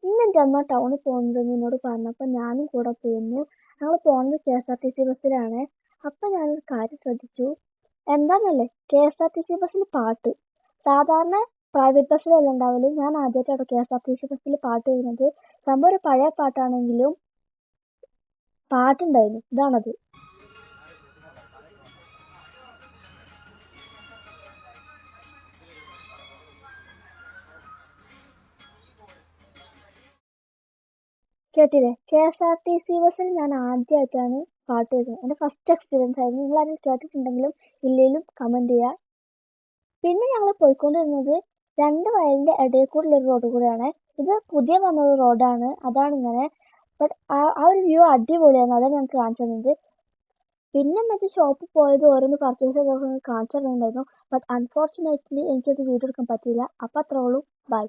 ഇന്ന് എൻ്റെ അമ്മ ടൗണിൽ പോകുന്നുണ്ടെന്ന് എന്നോട് പറഞ്ഞപ്പോൾ ഞാനും കൂടെ പോയിരുന്നു. ഞങ്ങൾ പോകുന്നത് K S R T C ബസ്സിലാണ്. അപ്പം ഞാനൊരു കാര്യം ശ്രദ്ധിച്ചു. എന്താന്നല്ലേ, K S R T C ബസ്സിൽ പാട്ട്. സാധാരണ പ്രൈവറ്റ് ബസ്സിലല്ല ഉണ്ടാവല്. ഞാൻ ആദ്യമായിട്ടാണ് K S R T C ബസ്സിൽ പാട്ട് വരുന്നത്. സംഭവം ഒരു പഴയ പാട്ടാണെങ്കിലും പാട്ടുണ്ടായിരുന്നു. ഇതാണത്. കേട്ടില്ലേ? K S R T C ബസ്സിൽ ഞാൻ ആദ്യമായിട്ടാണ് പാട്ട് കേൾക്കുന്നത്. എൻ്റെ ഫസ്റ്റ് എക്സ്പീരിയൻസ് ആയിരുന്നു. നിങ്ങളാരും കേട്ടിട്ടുണ്ടെങ്കിലും ഇല്ലെങ്കിലും കമൻറ്റ് ചെയ്യുക. പിന്നെ ഞങ്ങൾ പോയിക്കൊണ്ടിരുന്നത് 2 വയലിൻ്റെ ഇടയിൽ കൂടെയുള്ള ഒരു റോഡ് കൂടെയാണ്. ഇത് പുതിയ വന്നൊരു റോഡാണ്, അതാണ് ഇങ്ങനെ. ബട്ട് ആ ഒരു വ്യൂ അടിപൊളിയാണ്, അതാണ് ഞങ്ങൾക്ക് കാണിച്ചു തന്നത്. പിന്നെ മറ്റേ ഷോപ്പിൽ പോയത് ഓരോന്ന് പർച്ചേസ് ചെയ്തൊക്കെ കാണിച്ചു തന്നിട്ടുണ്ടായിരുന്നു. ബട്ട് അൺഫോർച്ചുനേറ്റ്ലി എനിക്കത് വീഡിയോ എടുക്കാൻ പറ്റിയില്ല. അപ്പം അത്രേ ഉള്ളൂ. ബൈ.